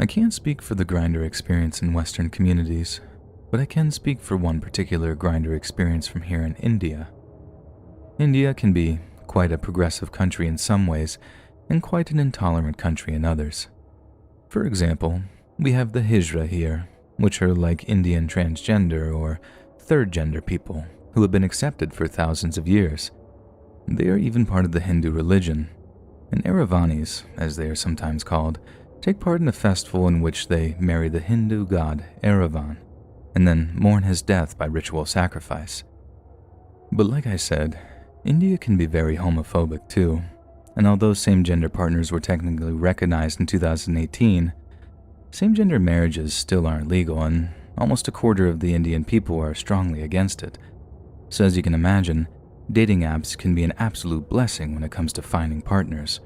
I can't speak for the Grindr experience in Western communities, but I can speak for one particular Grindr experience from here in India. India can be quite a progressive country in some ways, and quite an intolerant country in others. For example, we have the Hijra here, which are like Indian transgender or third gender people who have been accepted for thousands of years. They are even part of the Hindu religion, and Aravanis, as they are sometimes called, take part in a festival in which they marry the Hindu god Aravan, and then mourn his death by ritual sacrifice. But like I said, India can be very homophobic too, and although same-gender partners were technically recognized in 2018, same-gender marriages still aren't legal, and almost a quarter of the Indian people are strongly against it. So as you can imagine, dating apps can be an absolute blessing when it comes to finding partners,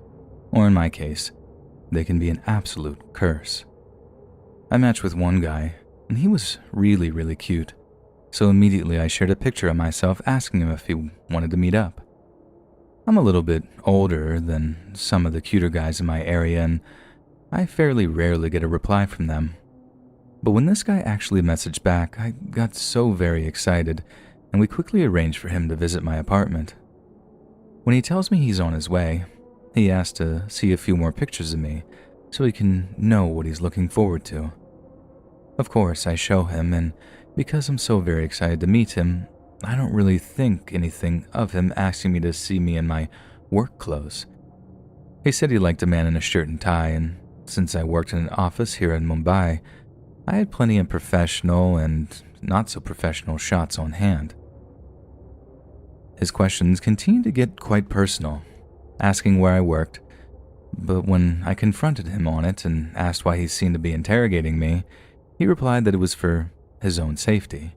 or in my case, they can be an absolute curse. I matched with one guy, and he was really cute, so immediately I shared a picture of myself asking him if he wanted to meet up. I'm a little bit older than some of the cuter guys in my area, and I fairly rarely get a reply from them. But when this guy actually messaged back, I got so very excited, and we quickly arranged for him to visit my apartment. When he tells me he's on his way, he asks to see a few more pictures of me so he can know what he's looking forward to. Of course, I show him, and because I'm so very excited to meet him, I don't really think anything of him asking me to see me in my work clothes. He said he liked a man in a shirt and tie, and since I worked in an office here in Mumbai, I had plenty of professional and not so professional shots on hand. His questions continued to get quite personal, asking where I worked, but when I confronted him on it and asked why he seemed to be interrogating me, he replied that it was for his own safety.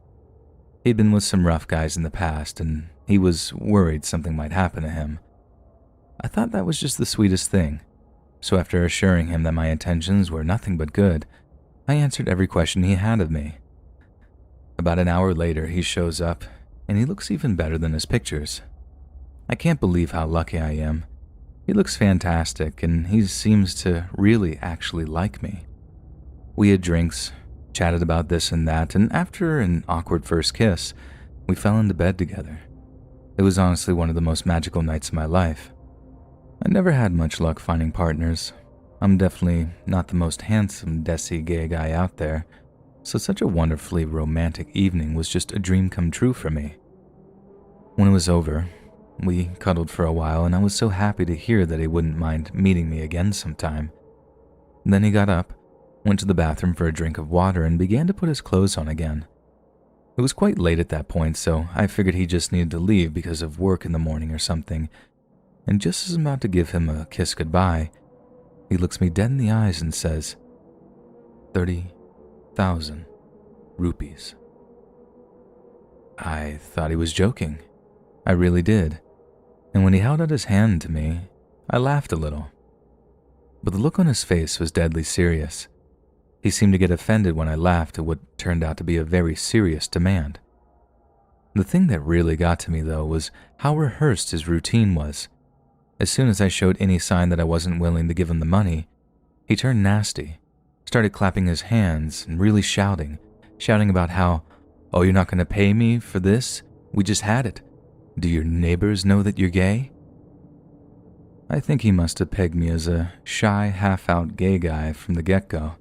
He'd been with some rough guys in the past, and he was worried something might happen to him. I thought that was just the sweetest thing, so after assuring him that my intentions were nothing but good, I answered every question he had of me. About an hour later, he shows up, and he looks even better than his pictures. I can't believe how lucky I am. He looks fantastic, and he seems to really actually like me. We had drinks, chatted about this and that, and after an awkward first kiss, we fell into bed together. It was honestly one of the most magical nights of my life. I never had much luck finding partners. I'm definitely not the most handsome desi gay guy out there, so such a wonderfully romantic evening was just a dream come true for me. When it was over, we cuddled for a while, and I was so happy to hear that he wouldn't mind meeting me again sometime. Then he got up, went to the bathroom for a drink of water, and began to put his clothes on again. It was quite late at that point, so I figured he just needed to leave because of work in the morning or something, and just as I'm about to give him a kiss goodbye, he looks me dead in the eyes and says, 30,000 rupees. I thought he was joking. I really did. And when he held out his hand to me, I laughed a little. But the look on his face was deadly serious. He seemed to get offended when I laughed at what turned out to be a very serious demand. The thing that really got to me, though, was how rehearsed his routine was. As soon as I showed any sign that I wasn't willing to give him the money, he turned nasty, started clapping his hands and really shouting about how, "Oh, you're not going to pay me for this? We just had it. Do your neighbors know that you're gay?" I think he must have pegged me as a shy, half-out gay guy from the get-go.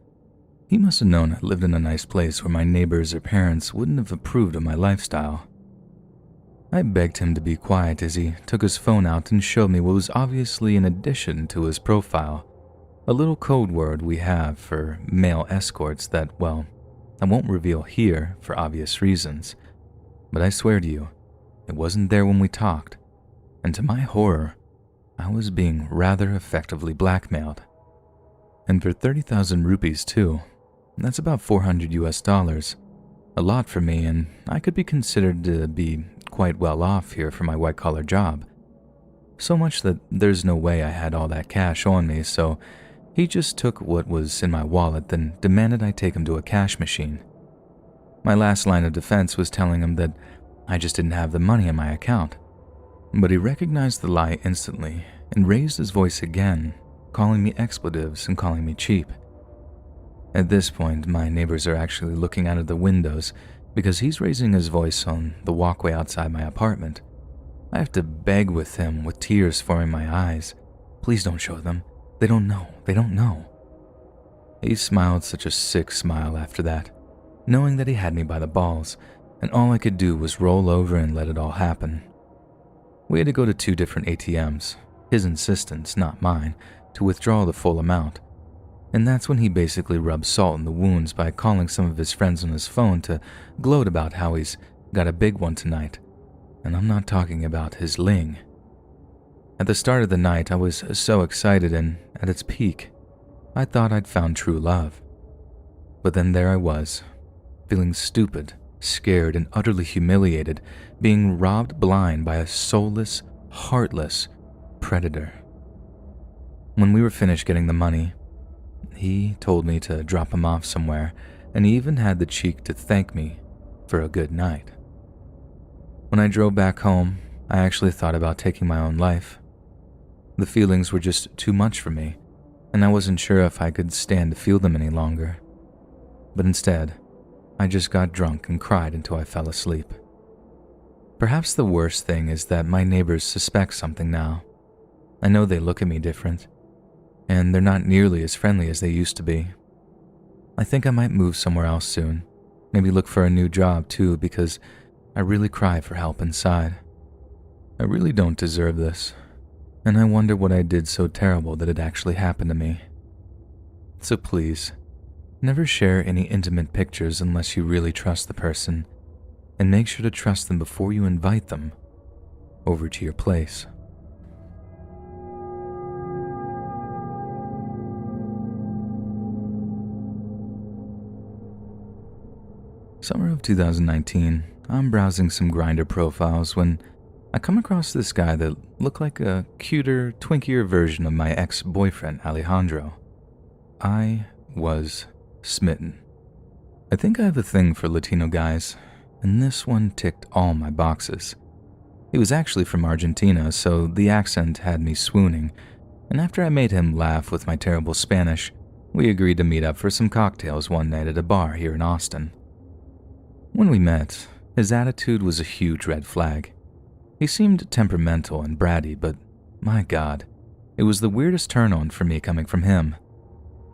He must have known I lived in a nice place where my neighbors or parents wouldn't have approved of my lifestyle. I begged him to be quiet as he took his phone out and showed me what was obviously an addition to his profile, a little code word we have for male escorts that, well, I won't reveal here for obvious reasons, but I swear to you, it wasn't there when we talked, and to my horror, I was being rather effectively blackmailed. And for 30,000 rupees too, that's about $400 US. A lot for me, and I could be considered to be quite well off here for my white-collar job. So much that there's no way I had all that cash on me, so he just took what was in my wallet, then demanded I take him to a cash machine. My last line of defense was telling him that I just didn't have the money in my account. But he recognized the lie instantly and raised his voice again, calling me expletives and calling me cheap. At this point, my neighbors are actually looking out of the windows because he's raising his voice on the walkway outside my apartment. I have to beg with him with tears forming my eyes. Please don't show them. They don't know. They don't know. He smiled such a sick smile after that, knowing that he had me by the balls, and all I could do was roll over and let it all happen. We had to go to 2 different ATMs, his insistence, not mine, to withdraw the full amount. And that's when he basically rubbed salt in the wounds by calling some of his friends on his phone to gloat about how he's got a big one tonight. And I'm not talking about his ling. At the start of the night, I was so excited, and at its peak, I thought I'd found true love. But then there I was, feeling stupid, scared, and utterly humiliated, being robbed blind by a soulless, heartless predator. When we were finished getting the money, he told me to drop him off somewhere, and he even had the cheek to thank me for a good night. When I drove back home, I actually thought about taking my own life. The feelings were just too much for me, and I wasn't sure if I could stand to feel them any longer. But instead, I just got drunk and cried until I fell asleep. Perhaps the worst thing is that my neighbors suspect something now. I know they look at me different, and they're not nearly as friendly as they used to be. I think I might move somewhere else soon, maybe look for a new job too, because I really cry for help inside. I really don't deserve this, and I wonder what I did so terrible that it actually happened to me. So please, never share any intimate pictures unless you really trust the person, and make sure to trust them before you invite them over to your place. Summer of 2019, I'm browsing some Grindr profiles when I come across this guy that looked like a cuter, twinkier version of my ex-boyfriend, Alejandro. I was smitten. I think I have a thing for Latino guys, and this one ticked all my boxes. He was actually from Argentina, so the accent had me swooning, and after I made him laugh with my terrible Spanish, we agreed to meet up for some cocktails one night at a bar here in Austin. When we met, his attitude was a huge red flag. He seemed temperamental and bratty, but my God, it was the weirdest turn-on for me coming from him.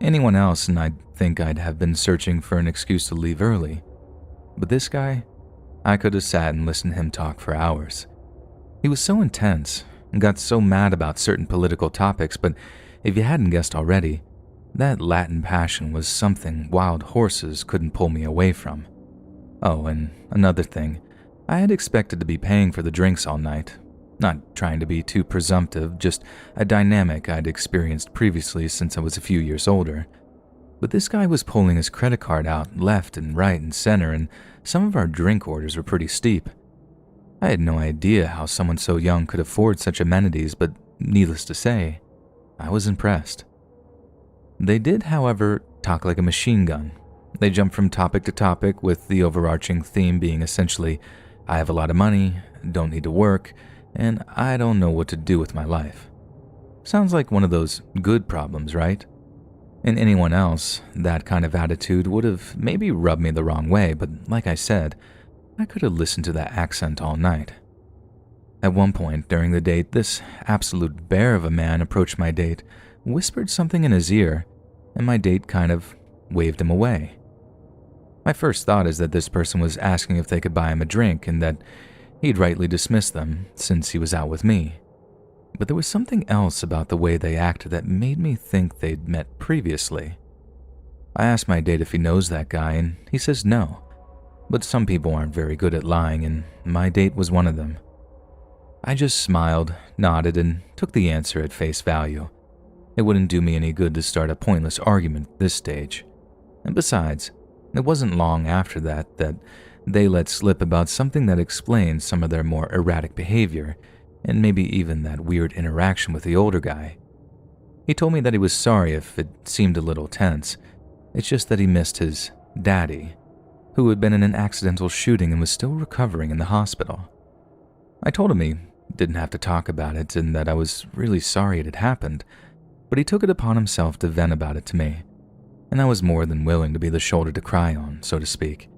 Anyone else and I'd think I'd have been searching for an excuse to leave early. But this guy, I could have sat and listened to him talk for hours. He was so intense and got so mad about certain political topics, but if you hadn't guessed already, that Latin passion was something wild horses couldn't pull me away from. Oh, and another thing, I had expected to be paying for the drinks all night. Not trying to be too presumptive, just a dynamic I'd experienced previously since I was a few years older. But this guy was pulling his credit card out left and right and center, and some of our drink orders were pretty steep. I had no idea how someone so young could afford such amenities, but needless to say, I was impressed. They did, however, talk like a machine gun. They jumped from topic to topic, with the overarching theme being essentially, I have a lot of money, don't need to work, and I don't know what to do with my life. Sounds like one of those good problems, right? In anyone else, that kind of attitude would have maybe rubbed me the wrong way, but like I said, I could have listened to that accent all night. At one point during the date, this absolute bear of a man approached my date, whispered something in his ear, and my date kind of waved him away. My first thought is that this person was asking if they could buy him a drink and that he'd rightly dismissed them since he was out with me. But there was something else about the way they acted that made me think they'd met previously. I asked my date if he knows that guy, and he says no. But some people aren't very good at lying, and my date was one of them. I just smiled, nodded, and took the answer at face value. It wouldn't do me any good to start a pointless argument at this stage. And besides, it wasn't long after that they let slip about something that explained some of their more erratic behavior, and maybe even that weird interaction with the older guy. He told me that he was sorry if it seemed a little tense. It's just that he missed his daddy, who had been in an accidental shooting and was still recovering in the hospital. I told him he didn't have to talk about it and that I was really sorry it had happened, but he took it upon himself to vent about it to me. and I was more than willing to be the shoulder to cry on, so to speak.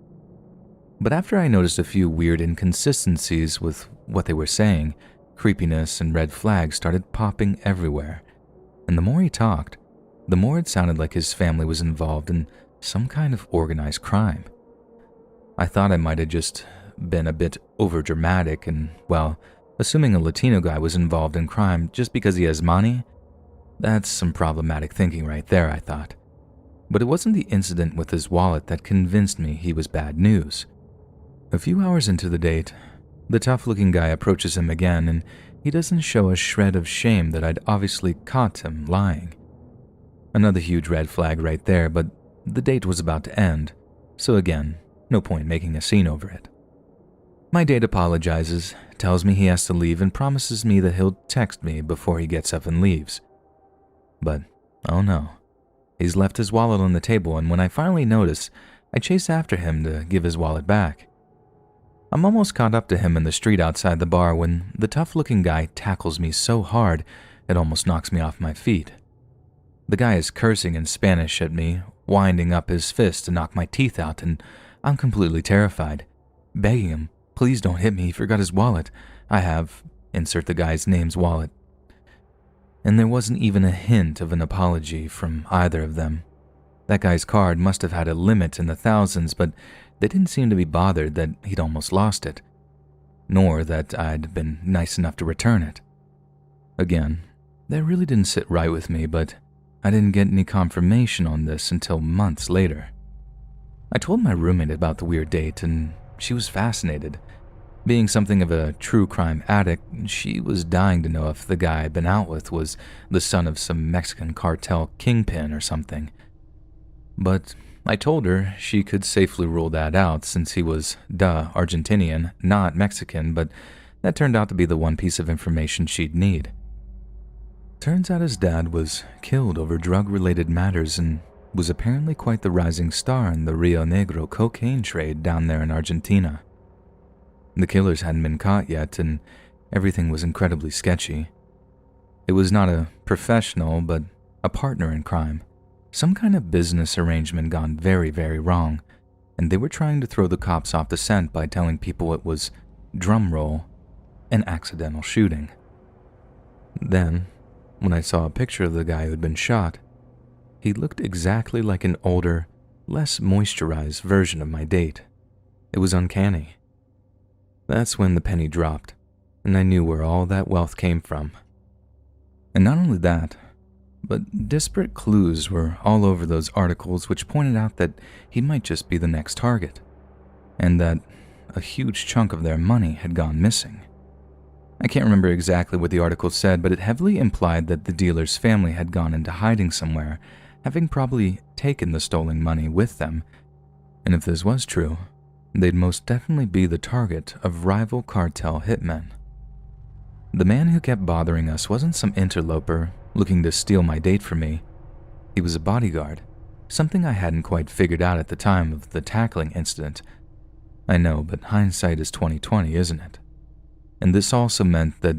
But after I noticed a few weird inconsistencies with what they were saying, creepiness and red flags started popping everywhere. And the more he talked, the more it sounded like his family was involved in some kind of organized crime. I thought I might have just been a bit overdramatic and, well, assuming a Latino guy was involved in crime just because he has money? That's some problematic thinking right there, I thought. But it wasn't the incident with his wallet that convinced me he was bad news. A few hours into the date, the tough-looking guy approaches him again, and he doesn't show a shred of shame that I'd obviously caught him lying. Another huge red flag right there, but the date was about to end, so again, no point making a scene over it. My date apologizes, tells me he has to leave, and promises me that he'll text me before he gets up and leaves. But, oh no, he's left his wallet on the table, and when I finally notice, I chase after him to give his wallet back. I'm almost caught up to him in the street outside the bar when the tough-looking guy tackles me so hard it almost knocks me off my feet. The guy is cursing in Spanish at me, winding up his fist to knock my teeth out, and I'm completely terrified, begging him, please don't hit me, he forgot his wallet. I have, insert the guy's name's wallet. And there wasn't even a hint of an apology from either of them. That guy's card must have had a limit in the thousands, but they didn't seem to be bothered that he'd almost lost it, nor that I'd been nice enough to return it. Again, that really didn't sit right with me, but I didn't get any confirmation on this until months later. I told my roommate about the weird date, and she was fascinated. Being something of a true crime addict, she was dying to know if the guy I'd been out with was the son of some Mexican cartel kingpin or something. But I told her she could safely rule that out since he was, Argentinian, not Mexican, but that turned out to be the one piece of information she'd need. Turns out his dad was killed over drug-related matters and was apparently quite the rising star in the Rio Negro cocaine trade down there in Argentina. The killers hadn't been caught yet, and everything was incredibly sketchy. It was not a professional, but a partner in crime. Some kind of business arrangement gone very, very wrong, and they were trying to throw the cops off the scent by telling people it was, drumroll, an accidental shooting. Then, when I saw a picture of the guy who had been shot, he looked exactly like an older, less moisturized version of my date. It was uncanny. That's when the penny dropped, and I knew where all that wealth came from. And not only that, but disparate clues were all over those articles which pointed out that he might just be the next target, and that a huge chunk of their money had gone missing. I can't remember exactly what the article said, but it heavily implied that the dealer's family had gone into hiding somewhere, having probably taken the stolen money with them, and if this was true, they'd most definitely be the target of rival cartel hitmen. The man who kept bothering us wasn't some interloper looking to steal my date from me. He was a bodyguard, something I hadn't quite figured out at the time of the tackling incident. I know, but hindsight is 20/20, isn't it? And this also meant that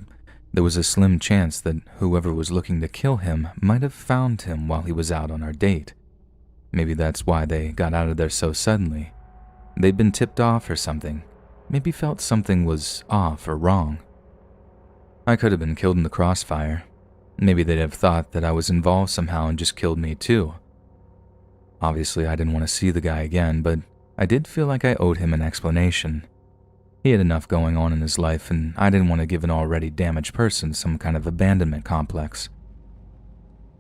there was a slim chance that whoever was looking to kill him might have found him while he was out on our date. Maybe that's why they got out of there so suddenly. They'd been tipped off or something. Maybe felt something was off or wrong. I could have been killed in the crossfire. Maybe they'd have thought that I was involved somehow and just killed me too. Obviously, I didn't want to see the guy again, but I did feel like I owed him an explanation. He had enough going on in his life, and I didn't want to give an already damaged person some kind of abandonment complex.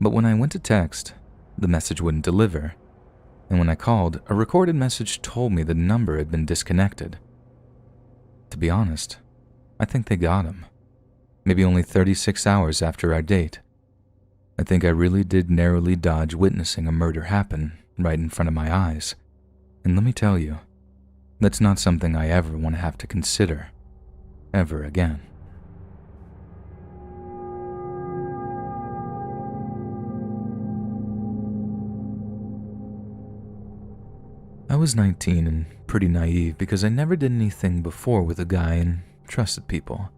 But when I went to text, the message wouldn't deliver, and when I called, a recorded message told me the number had been disconnected. To be honest, I think they got him. Maybe only 36 hours after our date. I think I really did narrowly dodge witnessing a murder happen right in front of my eyes. And let me tell you, that's not something I ever want to have to consider, ever again. I was 19 and pretty naive because I never did anything before with a guy and trusted people.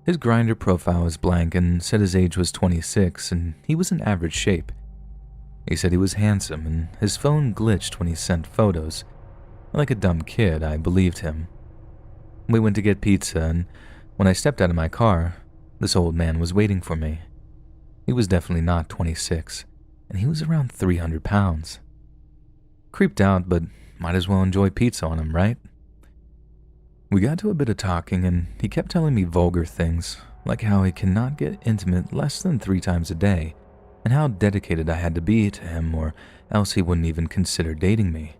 His Grindr profile was blank and said his age was 26 and he was in average shape. He said he was handsome and his phone glitched when he sent photos. Like a dumb kid, I believed him. We went to get pizza, and when I stepped out of my car, this old man was waiting for me. He was definitely not 26, and he was around 300 pounds. Creeped out, but might as well enjoy pizza on him, right? We got to a bit of talking, and he kept telling me vulgar things, like how he cannot get intimate less than 3 times a day, and how dedicated I had to be to him or else he wouldn't even consider dating me.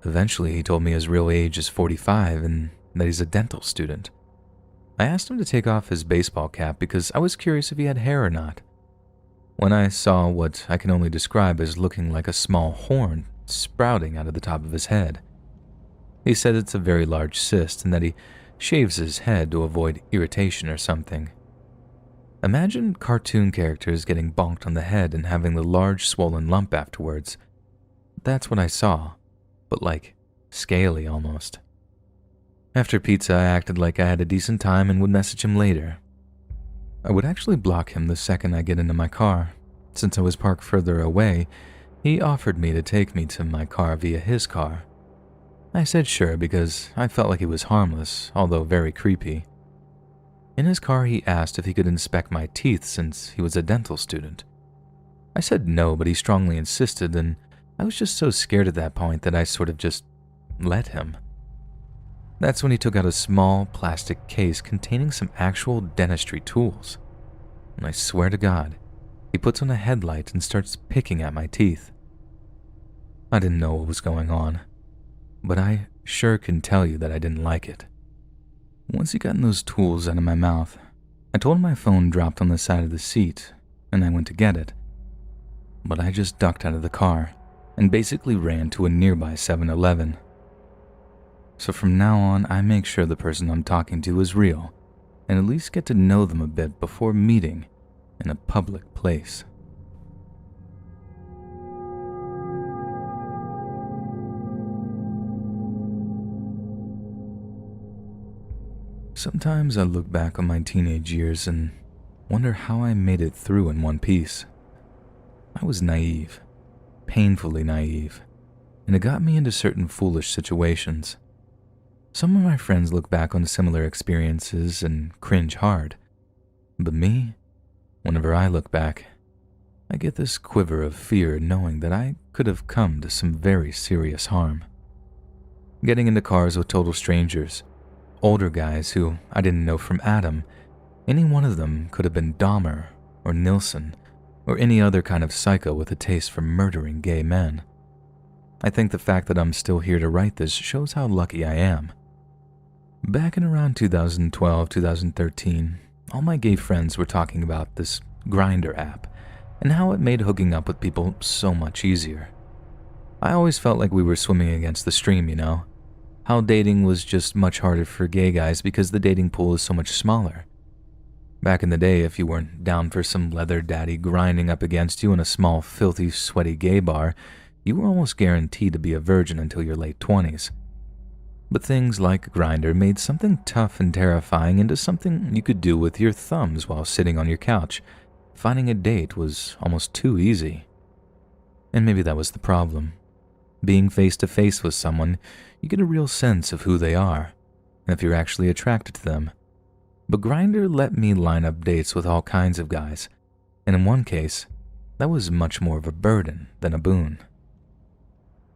Eventually, he told me his real age is 45 and that he's a dental student. I asked him to take off his baseball cap because I was curious if he had hair or not. When I saw what I can only describe as looking like a small horn sprouting out of the top of his head, he said it's a very large cyst and that he shaves his head to avoid irritation or something. Imagine cartoon characters getting bonked on the head and having the large swollen lump afterwards. That's what I saw, but like scaly almost. After pizza, I acted like I had a decent time and would message him later. I would actually block him the second I get into my car. Since I was parked further away, he offered me to take me to my car via his car. I said sure because I felt like he was harmless, although very creepy. In his car, he asked if he could inspect my teeth since he was a dental student. I said no, but he strongly insisted, and I was just so scared at that point that I sort of just let him. That's when he took out a small plastic case containing some actual dentistry tools. And I swear to God, he puts on a headlight and starts picking at my teeth. I didn't know what was going on, but I sure can tell you that I didn't like it. Once he got those tools out of my mouth, I told him my phone dropped on the side of the seat, and I went to get it. But I just ducked out of the car and basically ran to a nearby 7-Eleven. So from now on, I make sure the person I'm talking to is real, and at least get to know them a bit before meeting in a public place. Sometimes I look back on my teenage years and wonder how I made it through in one piece. I was naive, painfully naive, and it got me into certain foolish situations. Some of my friends look back on similar experiences and cringe hard, but me, whenever I look back, I get this quiver of fear knowing that I could have come to some very serious harm. Getting into cars with total strangers, older guys who I didn't know from Adam, any one of them could have been Dahmer or Nilsson or any other kind of psycho with a taste for murdering gay men. I think the fact that I'm still here to write this shows how lucky I am. Back in around 2012, 2013, all my gay friends were talking about this Grindr app and how it made hooking up with people so much easier. I always felt like we were swimming against the stream, you know? How dating was just much harder for gay guys because the dating pool is so much smaller. Back in the day, if you weren't down for some leather daddy grinding up against you in a small, filthy, sweaty gay bar, you were almost guaranteed to be a virgin until your late 20s. But things like Grindr made something tough and terrifying into something you could do with your thumbs while sitting on your couch. Finding a date was almost too easy. And maybe that was the problem. Being face to face with someone, you get a real sense of who they are, and if you're actually attracted to them. But Grindr let me line up dates with all kinds of guys, and in one case, that was much more of a burden than a boon.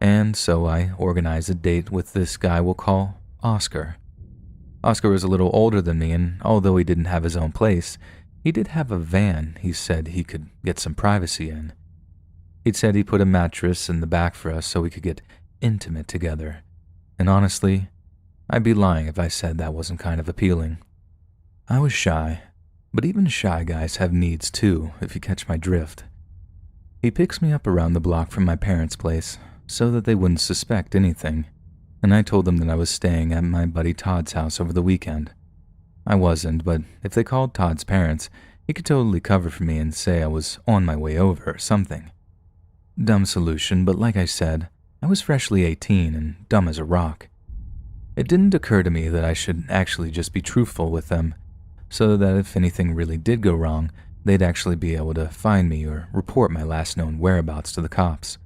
And so I organized a date with this guy we'll call Oscar. Oscar was a little older than me, and although he didn't have his own place, he did have a van he said he could get some privacy in. He'd said he put a mattress in the back for us so we could get intimate together. And honestly, I'd be lying if I said that wasn't kind of appealing. I was shy, but even shy guys have needs too, if you catch my drift. He picks me up around the block from my parents' place so that they wouldn't suspect anything, and I told them that I was staying at my buddy Todd's house over the weekend. I wasn't, but if they called Todd's parents, he could totally cover for me and say I was on my way over or something. Dumb solution, but like I said, I was freshly 18 and dumb as a rock. It didn't occur to me that I should actually just be truthful with them, so that if anything really did go wrong, they'd actually be able to find me or report my last known whereabouts to the cops.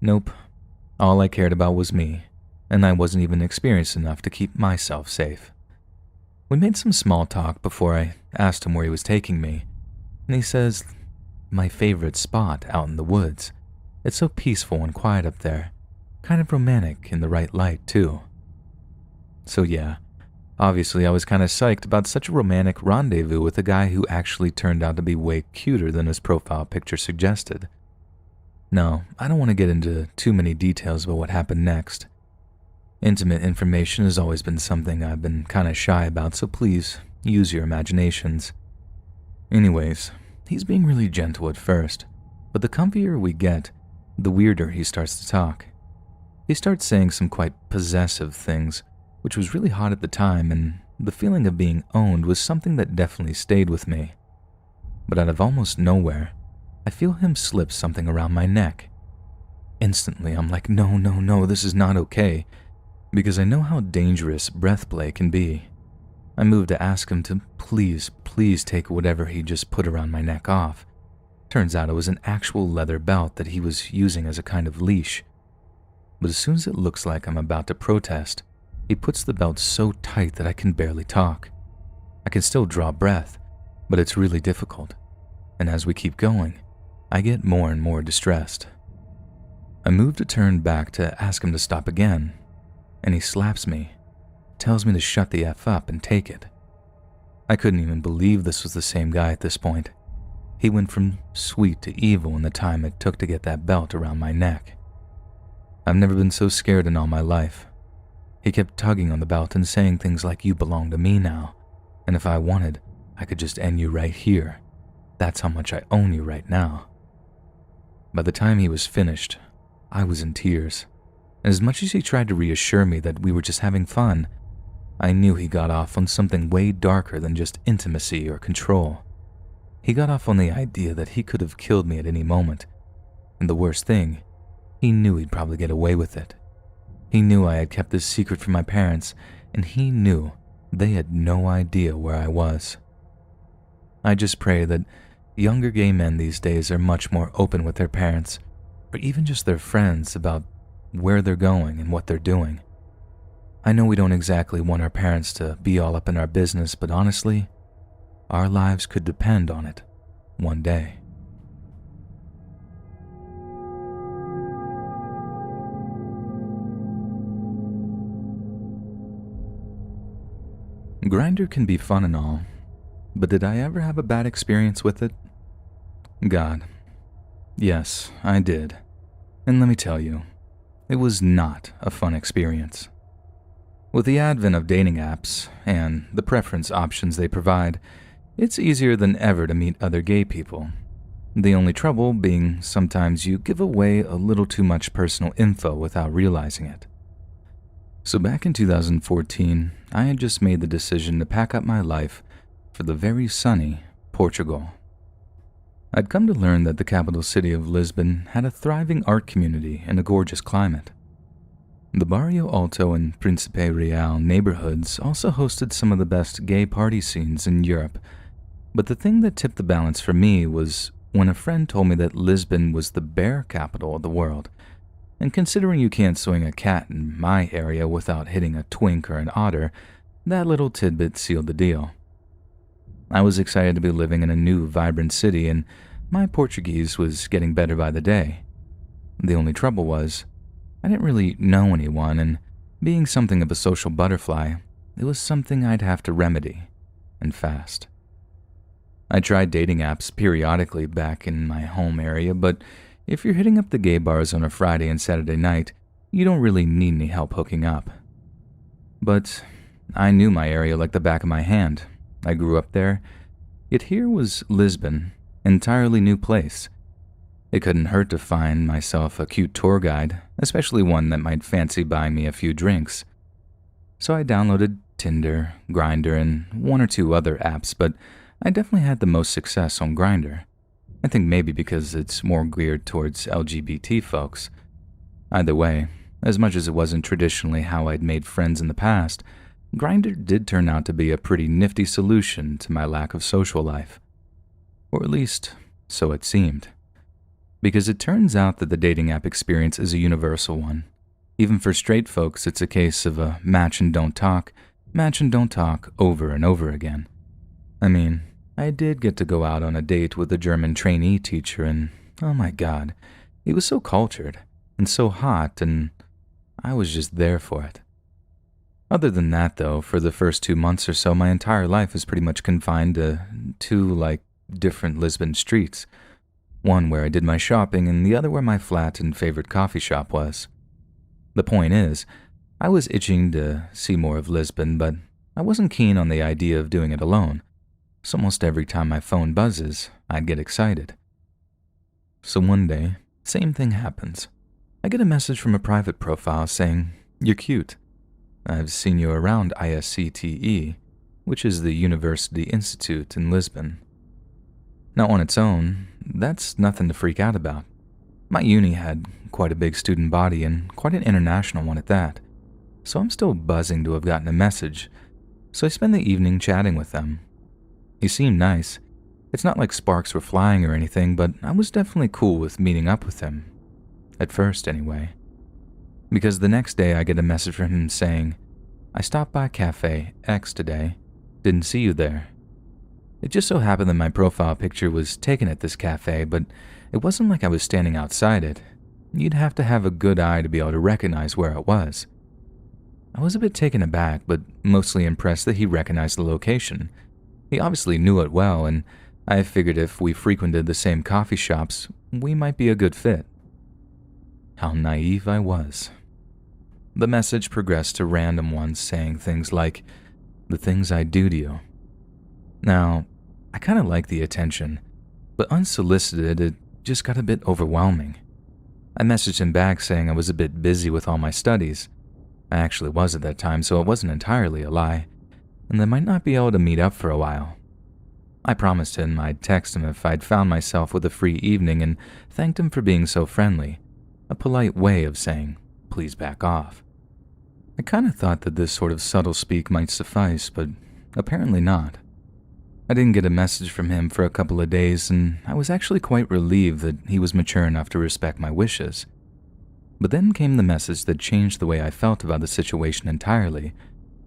Nope. All I cared about was me, and I wasn't even experienced enough to keep myself safe. We made some small talk before I asked him where he was taking me, and he says, my favorite spot out in the woods. It's so peaceful and quiet up there. Kind of romantic in the right light, too. So yeah, obviously I was kind of psyched about such a romantic rendezvous with a guy who actually turned out to be way cuter than his profile picture suggested. No, I don't want to get into too many details about what happened next. Intimate information has always been something I've been kind of shy about, so please use your imaginations. Anyways, he's being really gentle at first, but the comfier we get, the weirder he starts to talk. He starts saying some quite possessive things, which was really hot at the time, and the feeling of being owned was something that definitely stayed with me. But out of almost nowhere, I feel him slip something around my neck. Instantly, I'm like, no, this is not okay, because I know how dangerous breath play can be. I moved to ask him to please take whatever he just put around my neck off. Turns out it was an actual leather belt that he was using as a kind of leash. But as soon as it looks like I'm about to protest, he puts the belt so tight that I can barely talk. I can still draw breath, but it's really difficult. And as we keep going, I get more and more distressed. I move to turn back to ask him to stop again, and he slaps me, tells me to shut the F up and take it. I couldn't even believe this was the same guy at this point. He went from sweet to evil in the time it took to get that belt around my neck. I've never been so scared in all my life. He kept tugging on the belt and saying things like, you belong to me now, and if I wanted, I could just end you right here. That's how much I own you right now. By the time he was finished, I was in tears, and as much as he tried to reassure me that we were just having fun, I knew he got off on something way darker than just intimacy or control. He got off on the idea that he could have killed me at any moment, and the worst thing, he knew he'd probably get away with it. He knew I had kept this secret from my parents, and he knew they had no idea where I was. I just pray that younger gay men these days are much more open with their parents, or even just their friends, about where they're going and what they're doing. I know we don't exactly want our parents to be all up in our business, but honestly, our lives could depend on it one day. Grindr can be fun and all, but did I ever have a bad experience with it? God, yes, I did. And let me tell you, it was not a fun experience. With the advent of dating apps and the preference options they provide, it's easier than ever to meet other gay people. The only trouble being sometimes you give away a little too much personal info without realizing it. So back in 2014, I had just made the decision to pack up my life for the very sunny Portugal. I'd come to learn that the capital city of Lisbon had a thriving art community and a gorgeous climate. The Barrio Alto and Príncipe Real neighborhoods also hosted some of the best gay party scenes in Europe, but the thing that tipped the balance for me was when a friend told me that Lisbon was the bear capital of the world, and considering you can't swing a cat in my area without hitting a twink or an otter, that little tidbit sealed the deal. I was excited to be living in a new, vibrant city, and my Portuguese was getting better by the day. The only trouble was, I didn't really know anyone, and being something of a social butterfly, it was something I'd have to remedy, and fast. I tried dating apps periodically back in my home area, but if you're hitting up the gay bars on a Friday and Saturday night, you don't really need any help hooking up. But I knew my area like the back of my hand. I grew up there, yet here was Lisbon, entirely new place. It couldn't hurt to find myself a cute tour guide, especially one that might fancy buying me a few drinks. So I downloaded Tinder, Grindr, and one or two other apps, but I definitely had the most success on Grindr. I think maybe because it's more geared towards LGBT folks. Either way, as much as it wasn't traditionally how I'd made friends in the past, Grindr did turn out to be a pretty nifty solution to my lack of social life. Or at least, so it seemed. Because it turns out that the dating app experience is a universal one. Even for straight folks, it's a case of a match and don't talk over and over again. I mean, I did get to go out on a date with a German trainee teacher, and oh my god, he was so cultured and so hot, and I was just there for it. Other than that, though, for the first 2 months or so, my entire life is pretty much confined to two, different Lisbon streets. One where I did my shopping, and the other where my flat and favorite coffee shop was. The point is, I was itching to see more of Lisbon, but I wasn't keen on the idea of doing it alone. So almost every time my phone buzzes, I'd get excited. So one day, same thing happens. I get a message from a private profile saying, "You're cute. I've seen you around ISCTE, which is the University Institute in Lisbon." Now on its own, that's nothing to freak out about. My uni had quite a big student body and quite an international one at that, so I'm still buzzing to have gotten a message, so I spend the evening chatting with them. He seemed nice. It's not like sparks were flying or anything, but I was definitely cool with meeting up with him. At first, anyway. Because the next day I get a message from him saying, "I stopped by Cafe X today. Didn't see you there." It just so happened that my profile picture was taken at this cafe, but it wasn't like I was standing outside it. You'd have to have a good eye to be able to recognize where it was. I was a bit taken aback, but mostly impressed that he recognized the location. He obviously knew it well, and I figured if we frequented the same coffee shops, we might be a good fit. How naive I was. The message progressed to random ones saying things like, "The things I do to you." Now, I kind of like the attention, but unsolicited, it just got a bit overwhelming. I messaged him back saying I was a bit busy with all my studies. I actually was at that time, so it wasn't entirely a lie, and I might not be able to meet up for a while. I promised him I'd text him if I'd found myself with a free evening and thanked him for being so friendly, a polite way of saying, "Please back off." I kind of thought that this sort of subtle speak might suffice, but apparently not. I didn't get a message from him for a couple of days, and I was actually quite relieved that he was mature enough to respect my wishes. But then came the message that changed the way I felt about the situation entirely,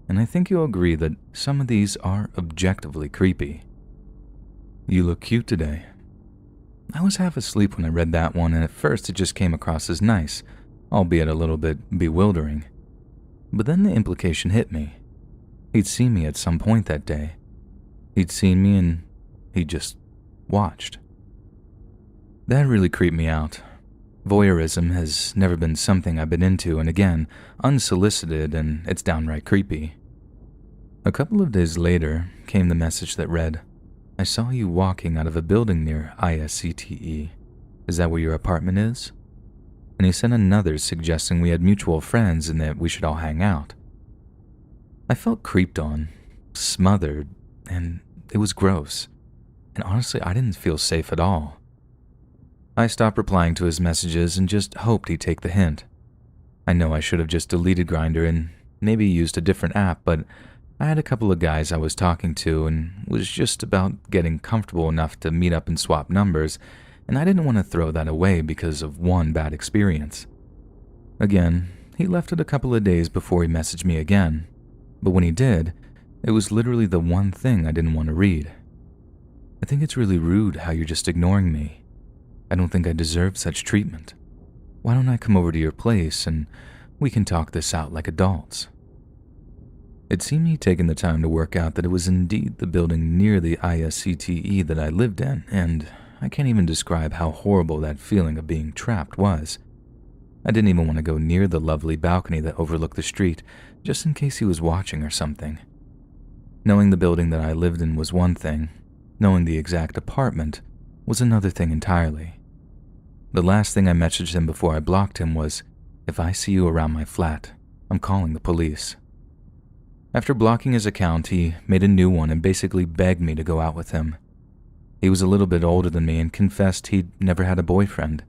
and I think you'll agree that some of these are objectively creepy. "You look cute today." I was half asleep when I read that one, and at first it just came across as nice, albeit a little bit bewildering. But then the implication hit me. He'd seen me at some point that day. He'd seen me and he just watched. That really creeped me out. Voyeurism has never been something I've been into, and again, unsolicited, and it's downright creepy. A couple of days later came the message that read, "I saw you walking out of a building near ISCTE. Is that where your apartment is?" And he sent another suggesting we had mutual friends and that we should all hang out. I felt creeped on, smothered, and it was gross. And honestly, I didn't feel safe at all. I stopped replying to his messages and just hoped he'd take the hint. I know I should have just deleted Grindr and maybe used a different app, but I had a couple of guys I was talking to and was just about getting comfortable enough to meet up and swap numbers, and I didn't want to throw that away because of one bad experience. Again, he left it a couple of days before he messaged me again, but when he did, it was literally the one thing I didn't want to read. "I think it's really rude how you're just ignoring me. I don't think I deserve such treatment. Why don't I come over to your place and we can talk this out like adults?" It seemed he'd taken the time to work out that it was indeed the building near the ISCTE that I lived in, and I can't even describe how horrible that feeling of being trapped was. I didn't even want to go near the lovely balcony that overlooked the street, just in case he was watching or something. Knowing the building that I lived in was one thing. Knowing the exact apartment was another thing entirely. The last thing I messaged him before I blocked him was, "If I see you around my flat, I'm calling the police." After blocking his account, he made a new one and basically begged me to go out with him. He was a little bit older than me and confessed he'd never had a boyfriend.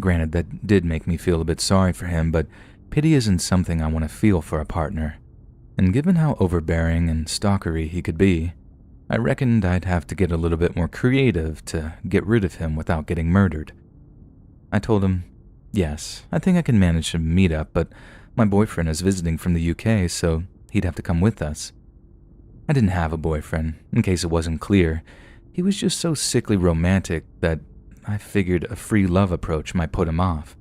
Granted, that did make me feel a bit sorry for him, but pity isn't something I want to feel for a partner. And given how overbearing and stalkery he could be, I reckoned I'd have to get a little bit more creative to get rid of him without getting murdered. I told him, yes, I think I can manage a meetup, but my boyfriend is visiting from the UK, so he'd have to come with us. I didn't have a boyfriend, in case it wasn't clear. He was just so sickly romantic that I figured a free love approach might put him off.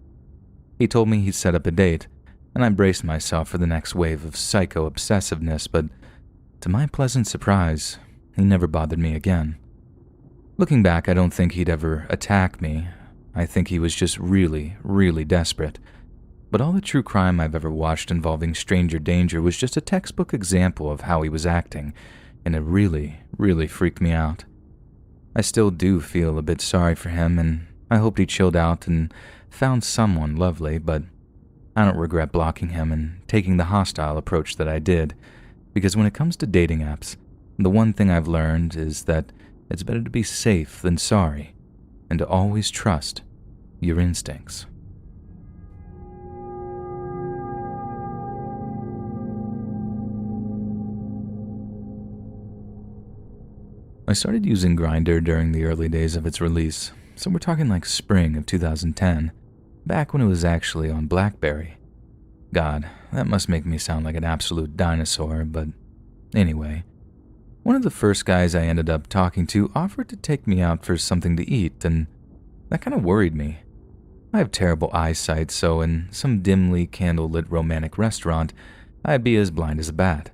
He told me he'd set up a date, and I braced myself for the next wave of psycho-obsessiveness, but to my pleasant surprise, he never bothered me again. Looking back, I don't think he'd ever attack me. I think he was just really, really desperate. But all the true crime I've ever watched involving stranger danger was just a textbook example of how he was acting, and it really, really freaked me out. I still do feel a bit sorry for him, and I hoped he chilled out and found someone lovely, but I don't regret blocking him and taking the hostile approach that I did, because when it comes to dating apps, the one thing I've learned is that it's better to be safe than sorry, and to always trust your instincts. I started using Grindr during the early days of its release, so we're talking like spring of 2010, back when it was actually on BlackBerry. God, that must make me sound like an absolute dinosaur, but anyway. One of the first guys I ended up talking to offered to take me out for something to eat, and that kind of worried me. I have terrible eyesight, so in some dimly candlelit romantic restaurant, I'd be as blind as a bat.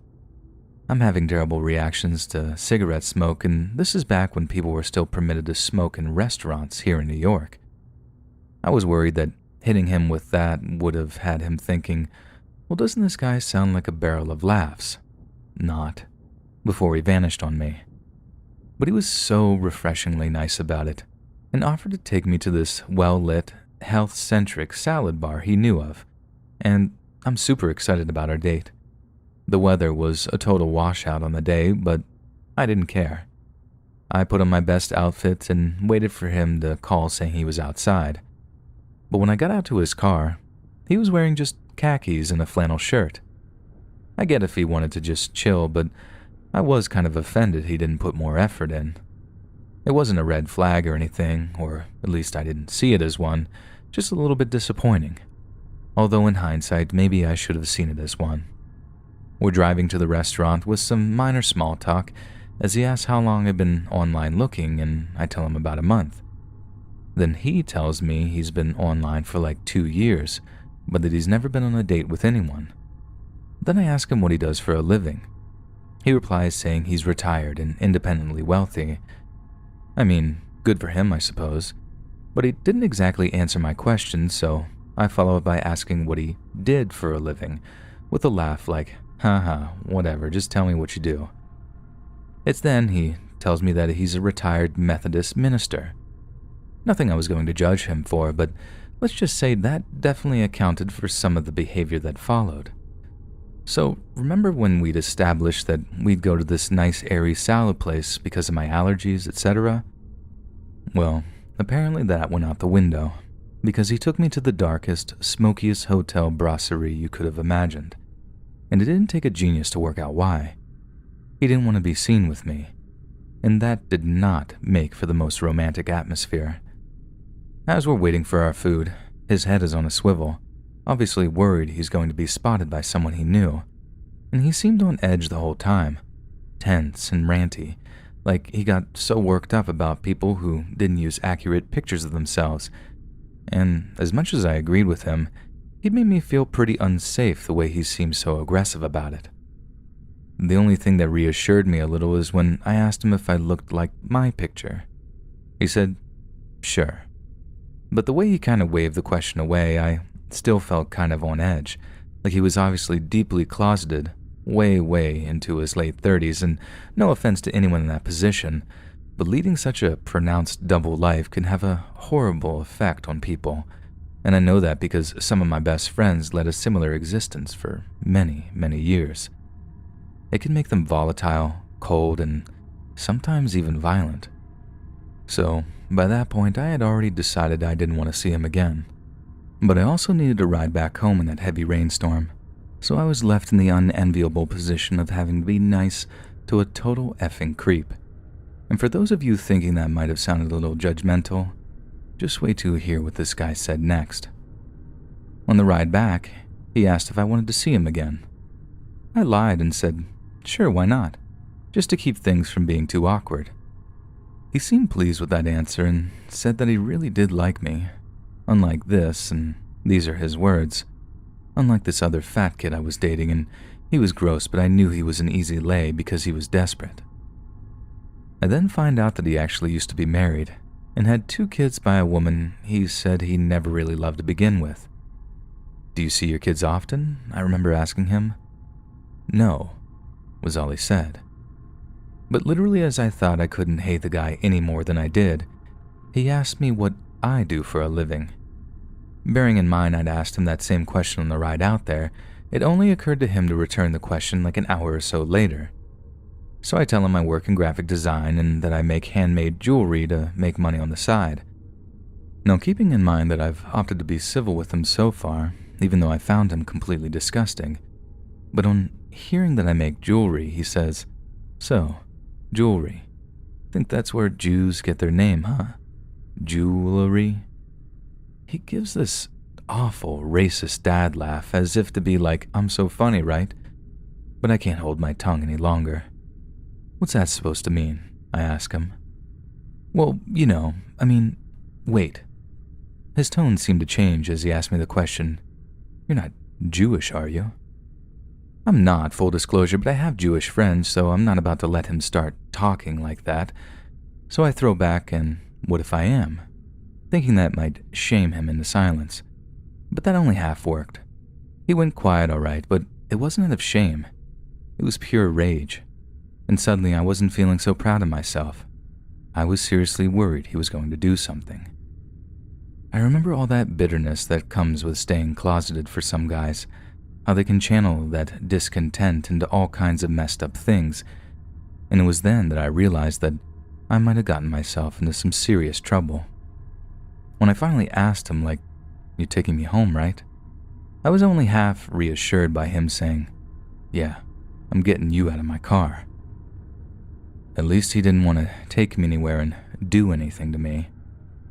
I'm having terrible reactions to cigarette smoke, and this is back when people were still permitted to smoke in restaurants here in New York. I was worried that hitting him with that would have had him thinking, well, doesn't this guy sound like a barrel of laughs? Not. Before he vanished on me. But he was so refreshingly nice about it, and offered to take me to this well-lit, health-centric salad bar he knew of, and I'm super excited about our date. The weather was a total washout on the day, but I didn't care. I put on my best outfit and waited for him to call saying he was outside. But when I got out to his car, he was wearing just khakis and a flannel shirt. I get if he wanted to just chill, but I was kind of offended he didn't put more effort in. It wasn't a red flag or anything, or at least I didn't see it as one, just a little bit disappointing. Although in hindsight, maybe I should have seen it as one. We're driving to the restaurant with some minor small talk as he asks how long I've been online looking, and I tell him about a month. Then he tells me he's been online for like 2 years, but that he's never been on a date with anyone. Then I ask him what he does for a living. He replies saying he's retired and independently wealthy. I mean, good for him, I suppose. But he didn't exactly answer my question, so I follow up by asking what he did for a living, with a laugh like, haha, whatever, just tell me what you do. It's then he tells me that he's a retired Methodist minister. Nothing I was going to judge him for, but let's just say that definitely accounted for some of the behavior that followed. So, remember when we'd established that we'd go to this nice airy salad place because of my allergies, etc.? Well, apparently that went out the window, because he took me to the darkest, smokiest hotel brasserie you could have imagined. And it didn't take a genius to work out why. He didn't want to be seen with me, and that did not make for the most romantic atmosphere. As we're waiting for our food, his head is on a swivel, obviously worried he's going to be spotted by someone he knew, and he seemed on edge the whole time, tense and ranty, like he got so worked up about people who didn't use accurate pictures of themselves, and as much as I agreed with him, it made me feel pretty unsafe the way he seemed so aggressive about it. The only thing that reassured me a little is when I asked him if I looked like my picture. He said, sure. But the way he kind of waved the question away, I still felt kind of on edge, like he was obviously deeply closeted, way into his late 30s, and no offense to anyone in that position, but leading such a pronounced double life can have a horrible effect on people. And I know that because some of my best friends led a similar existence for many years. It can make them volatile, cold, and sometimes even violent. So, by that point, I had already decided I didn't want to see him again. But I also needed to ride back home in that heavy rainstorm, so I was left in the unenviable position of having to be nice to a total effing creep. And for those of you thinking that might have sounded a little judgmental, just wait to hear what this guy said next. On the ride back, he asked if I wanted to see him again. I lied and said, sure, why not? Just to keep things from being too awkward. He seemed pleased with that answer and said that he really did like me. Unlike this, and these are his words, unlike this other fat kid I was dating, and he was gross, but I knew he was an easy lay because he was desperate. I then find out that he actually used to be married and had 2 kids by a woman he said he never really loved to begin with. Do you see your kids often? I remember asking him. No, was all he said. But literally as I thought I couldn't hate the guy any more than I did, he asked me what I do for a living. Bearing in mind I'd asked him that same question on the ride out there, it only occurred to him to return the question like an hour or so later. So I tell him I work in graphic design and that I make handmade jewelry to make money on the side. Now, keeping in mind that I've opted to be civil with him so far, even though I found him completely disgusting, but on hearing that I make jewelry, he says, so, jewelry. Think that's where Jews get their name, huh? Jewelry? He gives this awful racist dad laugh as if to be like, I'm so funny, right? But I can't hold my tongue any longer. What's that supposed to mean? I ask him. Well, wait. His tone seemed to change as he asked me the question. You're not Jewish, are you? I'm not, full disclosure, but I have Jewish friends, so I'm not about to let him start talking like that. So I throw back, and what if I am? Thinking that might shame him into silence. But that only half worked. He went quiet all right, but it wasn't out of shame. It was pure rage. And suddenly I wasn't feeling so proud of myself. I was seriously worried he was going to do something. I remember all that bitterness that comes with staying closeted for some guys, how they can channel that discontent into all kinds of messed up things, and it was then that I realized that I might have gotten myself into some serious trouble. When I finally asked him, like, "You're taking me home, right?" I was only half reassured by him saying, "Yeah, I'm getting you out of my car." At least he didn't want to take me anywhere and do anything to me.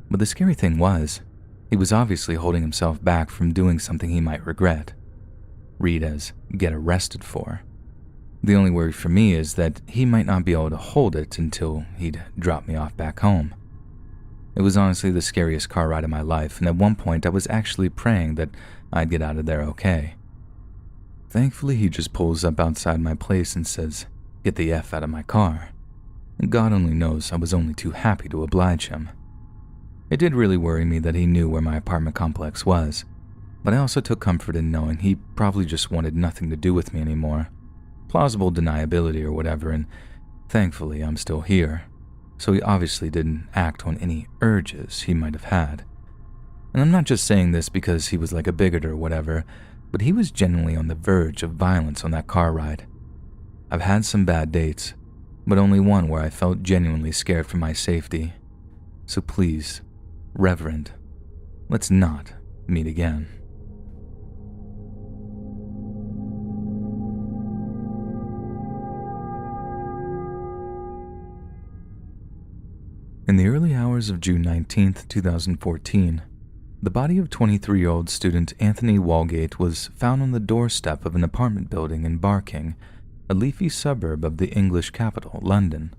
But the scary thing was, he was obviously holding himself back from doing something he might regret. Read as get arrested for. The only worry for me is that he might not be able to hold it until he'd drop me off back home. It was honestly the scariest car ride of my life, and at one point I was actually praying that I'd get out of there okay. Thankfully, he just pulls up outside my place and says, "Get the F out of my car." And God only knows I was only too happy to oblige him. It did really worry me that he knew where my apartment complex was, but I also took comfort in knowing he probably just wanted nothing to do with me anymore. Plausible deniability or whatever, and thankfully I'm still here, so he obviously didn't act on any urges he might have had. And I'm not just saying this because he was like a bigot or whatever, but he was genuinely on the verge of violence on that car ride. I've had some bad dates, but only one where I felt genuinely scared for my safety. So please, Reverend, let's not meet again. In the early hours of June 19th, 2014, the body of 23-year-old student Anthony Walgate was found on the doorstep of an apartment building in Barking, a leafy suburb of the English capital, London.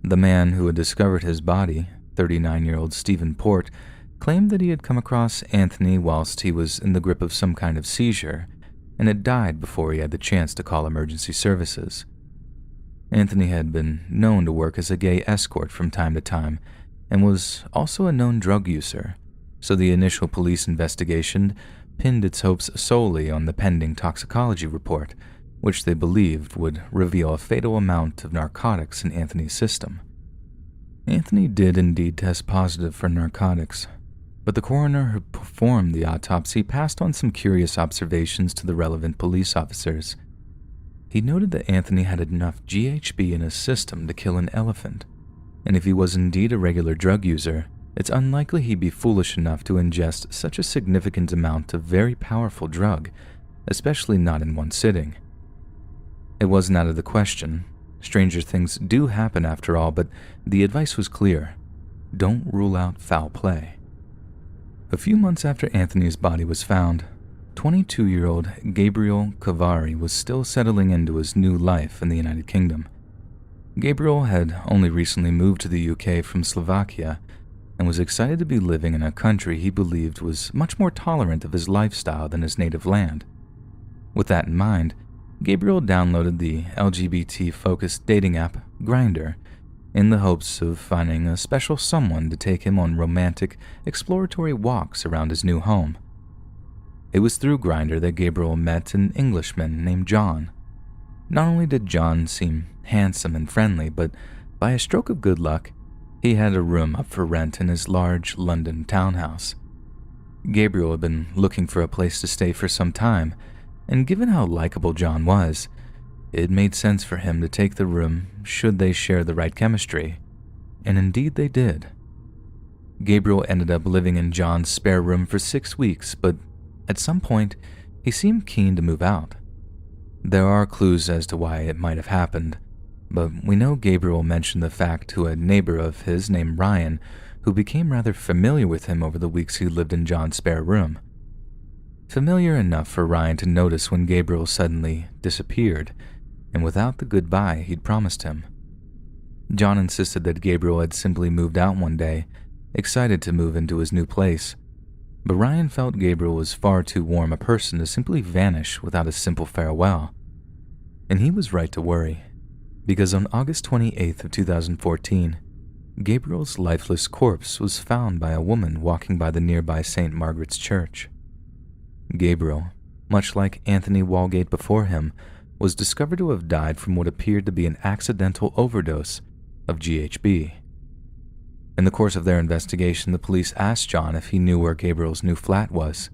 The man who had discovered his body, 39-year-old Stephen Port, claimed that he had come across Anthony whilst he was in the grip of some kind of seizure and had died before he had the chance to call emergency services. Anthony had been known to work as a gay escort from time to time and was also a known drug user, so the initial police investigation pinned its hopes solely on the pending toxicology report, which they believed would reveal a fatal amount of narcotics in Anthony's system. Anthony did indeed test positive for narcotics, but the coroner who performed the autopsy passed on some curious observations to the relevant police officers. He noted that Anthony had enough GHB in his system to kill an elephant, and if he was indeed a regular drug user, it's unlikely he'd be foolish enough to ingest such a significant amount of very powerful drug, especially not in one sitting. It wasn't out of the question. Stranger things do happen after all, but the advice was clear. Don't rule out foul play. A few months after Anthony's body was found, 22-year-old Gabriel Cavari was still settling into his new life in the United Kingdom. Gabriel had only recently moved to the UK from Slovakia and was excited to be living in a country he believed was much more tolerant of his lifestyle than his native land. With that in mind, Gabriel downloaded the LGBT-focused dating app Grindr in the hopes of finding a special someone to take him on romantic, exploratory walks around his new home. It was through Grindr that Gabriel met an Englishman named John. Not only did John seem handsome and friendly, but by a stroke of good luck, he had a room up for rent in his large London townhouse. Gabriel had been looking for a place to stay for some time, and given how likable John was, it made sense for him to take the room should they share the right chemistry, and indeed they did. Gabriel ended up living in John's spare room for 6 weeks, but at some point, he seemed keen to move out. There are clues as to why it might have happened, but we know Gabriel mentioned the fact to a neighbor of his named Ryan, who became rather familiar with him over the weeks he lived in John's spare room. Familiar enough for Ryan to notice when Gabriel suddenly disappeared, and without the goodbye he'd promised him. John insisted that Gabriel had simply moved out one day, excited to move into his new place, but Ryan felt Gabriel was far too warm a person to simply vanish without a simple farewell. And he was right to worry, because on August 28th of 2014, Gabriel's lifeless corpse was found by a woman walking by the nearby St. Margaret's Church. Gabriel, much like Anthony Walgate before him, was discovered to have died from what appeared to be an accidental overdose of GHB. In the course of their investigation, the police asked John if he knew where Gabriel's new flat was.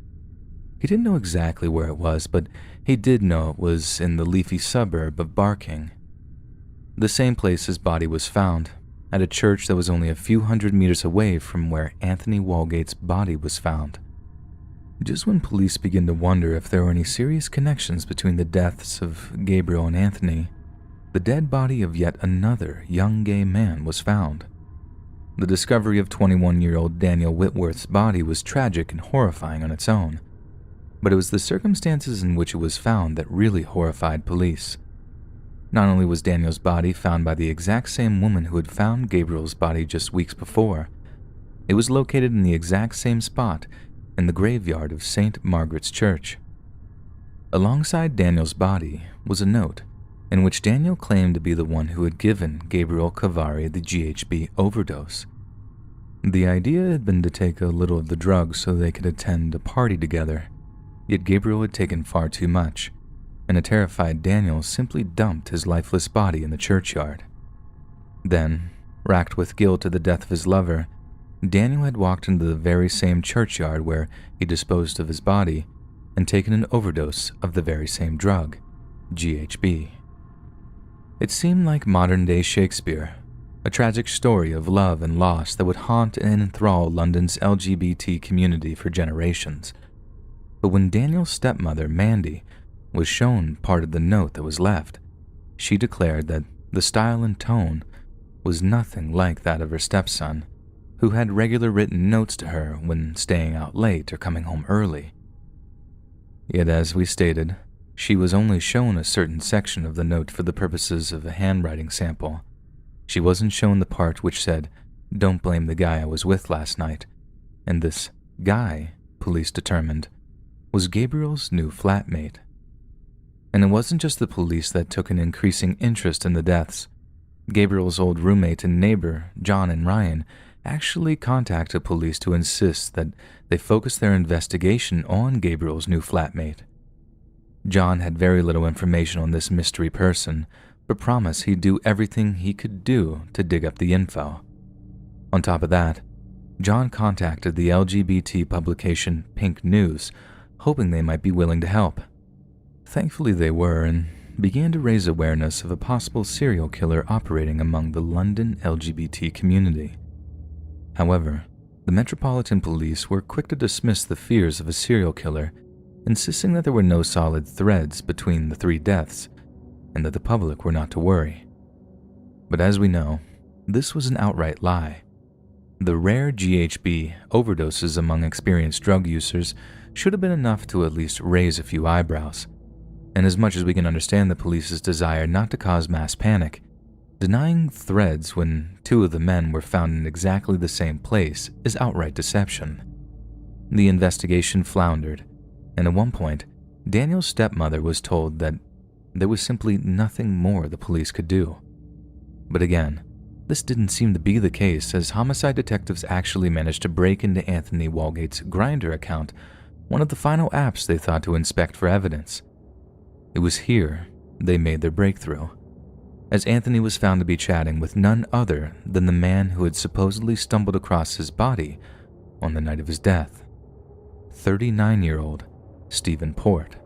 He didn't know exactly where it was, but he did know it was in the leafy suburb of Barking, the same place his body was found, at a church that was only a few hundred meters away from where Anthony Walgate's body was found. Just when police began to wonder if there were any serious connections between the deaths of Gabriel and Anthony, the dead body of yet another young gay man was found. The discovery of 21-year-old Daniel Whitworth's body was tragic and horrifying on its own, but it was the circumstances in which it was found that really horrified police. Not only was Daniel's body found by the exact same woman who had found Gabriel's body just weeks before, it was located in the exact same spot in the graveyard of St. Margaret's Church. Alongside Daniel's body was a note in which Daniel claimed to be the one who had given Gabriel Cavari the GHB overdose. The idea had been to take a little of the drug so they could attend a party together, yet Gabriel had taken far too much, and a terrified Daniel simply dumped his lifeless body in the churchyard. Then, racked with guilt at the death of his lover, Daniel had walked into the very same churchyard where he disposed of his body and taken an overdose of the very same drug, GHB. It seemed like modern-day Shakespeare, a tragic story of love and loss that would haunt and enthrall London's LGBT community for generations. But when Daniel's stepmother, Mandy, was shown part of the note that was left, she declared that the style and tone was nothing like that of her stepson, who had regular written notes to her when staying out late or coming home early. Yet as we stated, she was only shown a certain section of the note for the purposes of a handwriting sample. She wasn't shown the part which said, "Don't blame the guy I was with last night," and this guy, police determined, was Gabriel's new flatmate. And it wasn't just the police that took an increasing interest in the deaths. Gabriel's old roommate and neighbor, John and Ryan, actually contacted police to insist that they focus their investigation on Gabriel's new flatmate. John had very little information on this mystery person, but promised he'd do everything he could do to dig up the info. On top of that, John contacted the LGBT publication Pink News, hoping they might be willing to help. Thankfully they were, and began to raise awareness of a possible serial killer operating among the London LGBT community. However, the Metropolitan Police were quick to dismiss the fears of a serial killer, insisting that there were no solid threads between the three deaths, and that the public were not to worry. But as we know, this was an outright lie. The rare GHB overdoses among experienced drug users should have been enough to at least raise a few eyebrows. And as much as we can understand the police's desire not to cause mass panic, denying threads when two of the men were found in exactly the same place is outright deception. The investigation floundered, and at one point, Daniel's stepmother was told that there was simply nothing more the police could do. But again, this didn't seem to be the case, as homicide detectives actually managed to break into Anthony Walgate's Grindr account, one of the final apps they thought to inspect for evidence. It was here they made their breakthrough, as Anthony was found to be chatting with none other than the man who had supposedly stumbled across his body on the night of his death, 39-year-old Stephen Port.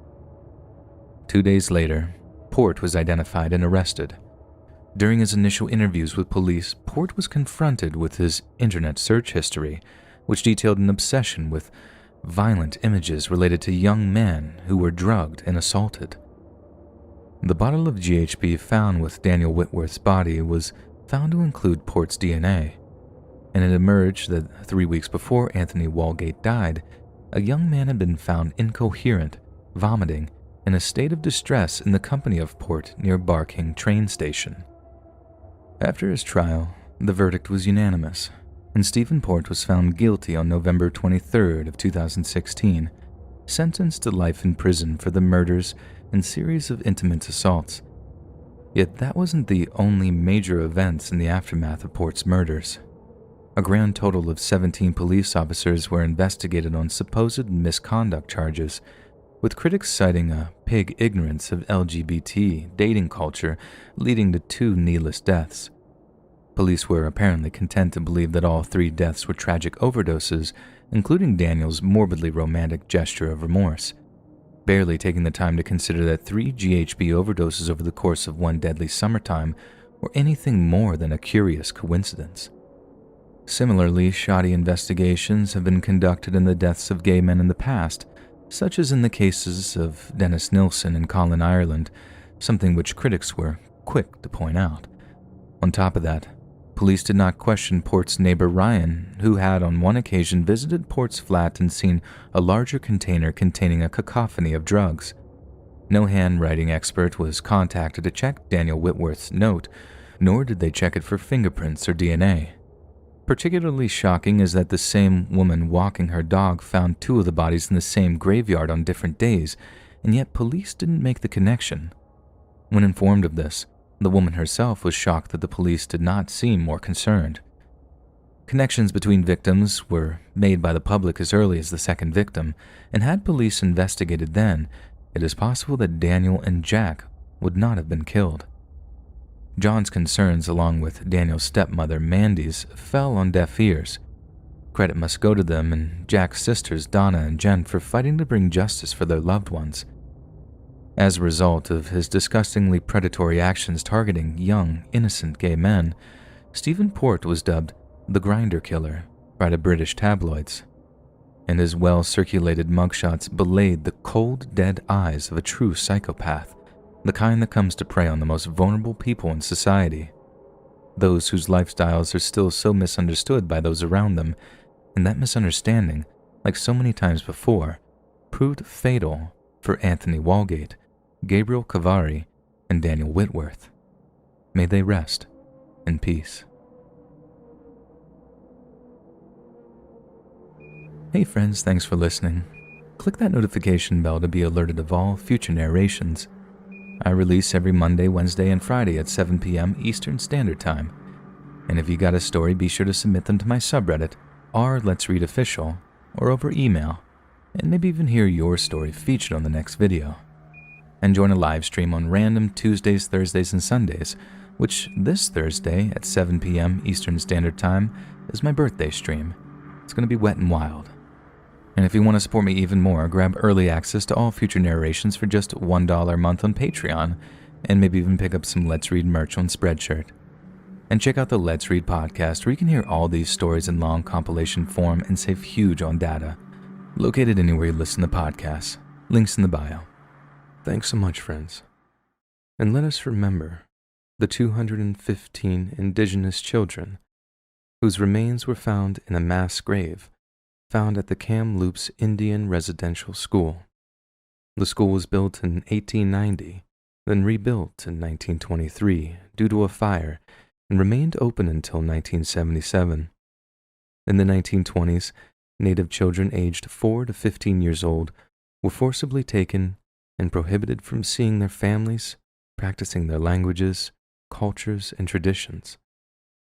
2 days later, Port was identified and arrested. During his initial interviews with police, Port was confronted with his internet search history, which detailed an obsession with violent images related to young men who were drugged and assaulted. The bottle of GHB found with Daniel Whitworth's body was found to include Port's DNA, and it emerged that 3 weeks before Anthony Walgate died, a young man had been found incoherent, vomiting, in a state of distress in the company of Port near Barking train station. After his trial, the verdict was unanimous, and Stephen Port was found guilty on November 23rd of 2016, sentenced to life in prison for the murders and series of intimate assaults. Yet that wasn't the only major events in the aftermath of Port's murders. A grand total of 17 police officers were investigated on supposed misconduct charges, with critics citing a pig ignorance of LGBT dating culture leading to 2 needless deaths. Police were apparently content to believe that all 3 deaths were tragic overdoses, including Daniel's morbidly romantic gesture of remorse, barely taking the time to consider that 3 GHB overdoses over the course of one deadly summertime were anything more than a curious coincidence. Similarly, shoddy investigations have been conducted in the deaths of gay men in the past, such as in the cases of Dennis Nilsen and Colin Ireland, something which critics were quick to point out. On top of that, police did not question Port's neighbor Ryan, who had on one occasion visited Port's flat and seen a larger container containing a cacophony of drugs. No handwriting expert was contacted to check Daniel Whitworth's note, nor did they check it for fingerprints or DNA. Particularly shocking is that the same woman walking her dog found 2 of the bodies in the same graveyard on different days, and yet police didn't make the connection. When informed of this, the woman herself was shocked that the police did not seem more concerned. Connections between victims were made by the public as early as the second victim, and had police investigated then, it is possible that Daniel and Jack would not have been killed. John's concerns, along with Daniel's stepmother Mandy's, fell on deaf ears. Credit must go to them and Jack's sisters Donna and Jen for fighting to bring justice for their loved ones. As a result of his disgustingly predatory actions targeting young, innocent gay men, Stephen Port was dubbed the Grindr Killer by the British tabloids, and his well-circulated mugshots belayed the cold, dead eyes of a true psychopath, the kind that comes to prey on the most vulnerable people in society, those whose lifestyles are still so misunderstood by those around them, and that misunderstanding, like so many times before, proved fatal for Anthony Walgate, Gabriel Cavari, and Daniel Whitworth. May they rest in peace. Hey friends, thanks for listening. Click that notification bell to be alerted of all future narrations. I release every Monday, Wednesday, and Friday at 7 p.m. Eastern Standard Time. And if you got a story, be sure to submit them to my subreddit, r/letsreadofficial, or over email, and maybe even hear your story featured on the next video. And join a live stream on random Tuesdays, Thursdays, and Sundays, which this Thursday at 7 p.m. Eastern Standard Time is my birthday stream. It's going to be wet and wild. And if you want to support me even more, grab early access to all future narrations for just $1 a month on Patreon, and maybe even pick up some Let's Read merch on Spreadshirt. And check out the Let's Read podcast, where you can hear all these stories in long compilation form and save huge on data. Located anywhere you listen to podcasts. Links in the bio. Thanks so much, friends. And let us remember the 215 indigenous children whose remains were found in a mass grave found at the Kamloops Indian Residential School. The school was built in 1890, then rebuilt in 1923 due to a fire, and remained open until 1977. In the 1920s, Native children aged 4 to 15 years old were forcibly taken and prohibited from seeing their families, practicing their languages, cultures, and traditions.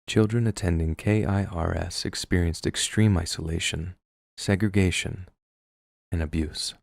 Children attending KIRS experienced extreme isolation, segregation, and abuse.